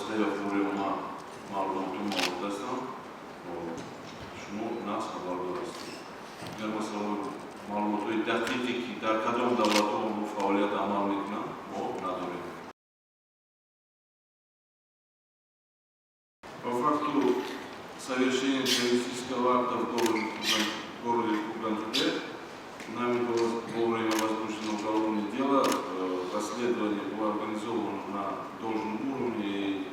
Василия Фуриона معلوماتو مورد هستم شما نقص خبر دارستید. اگر مثلا معلوماتوی دقیقی که در کدام دولت‌ها اون فعالیت عمل میکنن ما نداریم. По факту совершения террористического акта в городе Куган-Жуде нами было во время возбуждено уголовное дело. Расследование было организовано на должном уровне и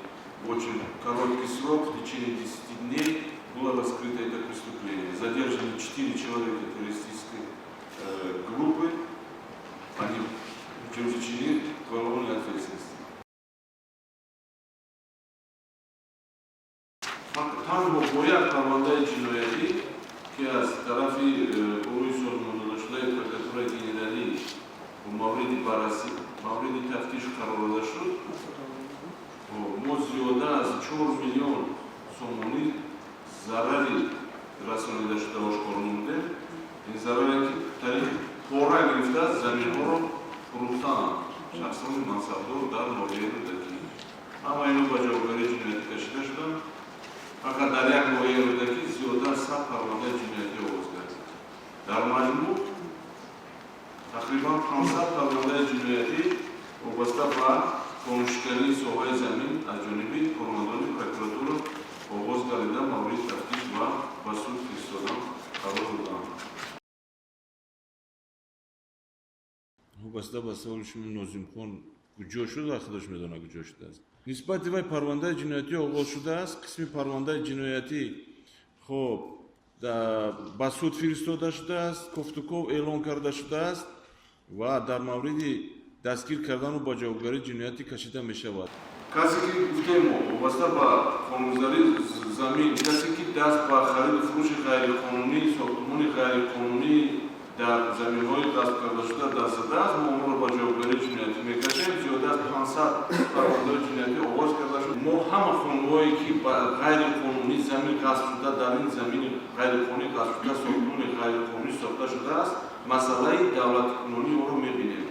в очень короткий срок, в течение 10 дней, было раскрыто это преступление. Задержаны 4 человека террористической группы, они привлечены к уголовной ответственности. Tango boya karmandaya cinayeti ki az tarafı Uluy sorumluluğuyla Prokuratura Generali bu Mavridi Barasi, Mavridi teftiş kararlaştı. Moziyoda az 4 milyon somoni zarari rasyonelleşti oşkorununda. Zarari ki tarih pora girifta zaminoro kurultan şahsın mansabdor dar Movriyed'deki. Ama ino bacağı göre cinayeti taşıdaştı. Fakat daryak Movriyed'deki ziyoda sağ parmağında cinayeti oluşturdu. Dar majmu takriban 50 parmağında cinayeti obasta var. Konuşkanı soğay zemin aconibi Koromandoni Prokuraturu Oğuzgarı'da Mavrid Taftiş ve Basur Kristo'dan Kavur'dan. Obasta basa oluşumun Nozimxon gücoşu da arkadaş medona gücoşu da. Nisbati vay parvanda cinayeti oluşu da kısmi parvanda cinayeti xob da Basur Kristo'daşı da Koftukov elon kardaşı da ve dar Mavridi دستگیر کردن و با جوابگاری جنایتی کشیده می شود. کسی که گفتیم وابسته با قانونگذاری زمین، کسی که دست با خرید و فروش غیر قانونی، ساختمان غیر قانونی در زمین‌های غصب کرده شده دست است، ما اون رو با جوابگاری جنایتی میکشیم. زیاده از 500 فرمانده جنایتی آغاز کرده شد. ما همه خانه‌هایی که با غیر قانونی زمین غصب شده، در این زمین غیر قانونی غصب شده، ساختمان غیر قانونی ساخته شده است، مسئله دولت قانونی رو می‌بینیم.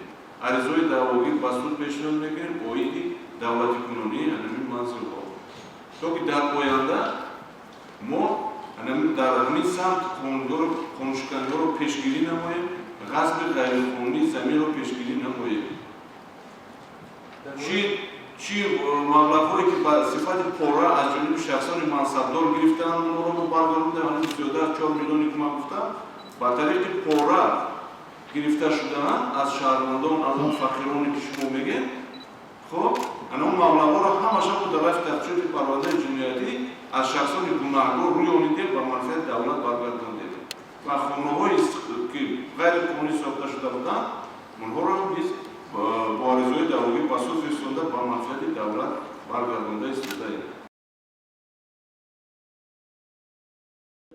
عرضه‌های دعواگیر با سود پیشنهاد می‌کنیم اویدی دولت قانونی همین منظور ها. تو که در آینده ما در همین سمت کنشکنی رو پیشگیری نماییم، غصب غیر قانونی زمین رو پیشگیری نماییم. چی مبلغ‌هایی که با صفت پورا از جانب شخصان منصبدار گرفتن اون رو برگردونده همین زیاده از 4 میلیونی که من گفتم با طریق پورا گرفته شدن از شهروندان از اون فقیرانی که شما میگین خب اون مبلغ‌ها رو همشون رو در رفت تفتیش پرونده جنایتی از شخصان گناهکار روی اونیده با منفعت دولت برگردونده و خانه‌هایی که غیر قانونی ساخته شده بودن اونها رو biz با عرضه‌های دعواگیر با سود فرستاده با منفعت دولت برگردونده استفاده.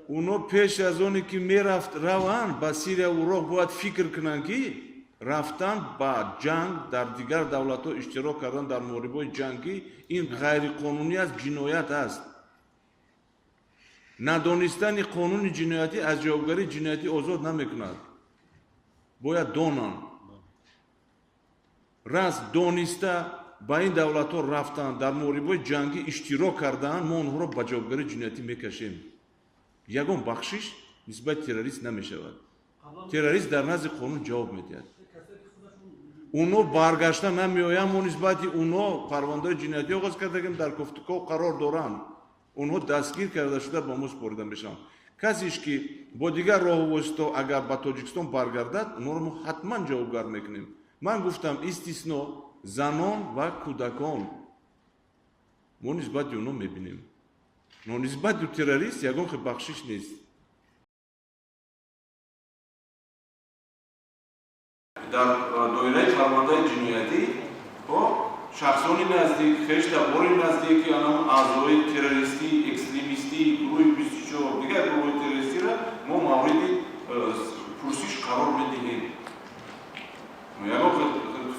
Uno peş az oni ki meraft ravan ba Siriya u Iroq باید fikr کنن ki رفتن با جنگ در دیگر دولت‌ها اشتراک کردن در محاربه‌های جنگی این غیر قانونی است، جنایت است. ندانستن قانون جنایتی از جوابگاری جنایتی آزاد نمی‌کند. باید دانن. راست دانسته با این دولت‌ها رفتن در محاربه‌های جنگی اشتراک کردن ما اونها را به جوابگاری جنایتی می‌کشیم. یگان بخشش نسبت تروریست نمی‌شود. تروریست در نزد قانون جواب می‌دهد. اونو برگشتن نمی‌آیند و نسبت اونو پرونده جنایتی آغاز کردیم در گفتگو قرار دارند. اونها دستگیر کرده شده با ما سپرده میشن. کسیش که با دیگر راه واسطه اگر به تاجیکستان برگردد اونها رو حتما جوابگار میکنیم. من گفتم استثنا زنان و کودکان ما نسبت اونو میبینیم. نسبت تروریست یگان بخشش نیست. در دایره فرمانده جنایتی شخصانی نزدیک خشتباری نزدیکی آنها اعضای تروریستی، اکستریمیستی، گروه 24 دیگر گروه تروریستی را ما مورد پرسش قرار میدهیم. یعنی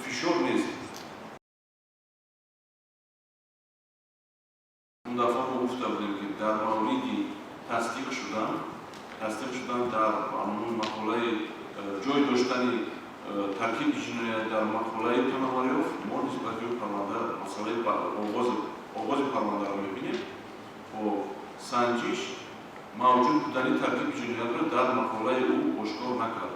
فشار نیست. اون دفعه ما گفته بودیم که در موردی تصدیق شدن در مقاله جای داشتنی ترکیب جنایت در مقاله تنوریوف ما نسبت به پرونده مسئله آغاز будани таркиби ҷиноятро дар мақолаи ӯ ошкор накард.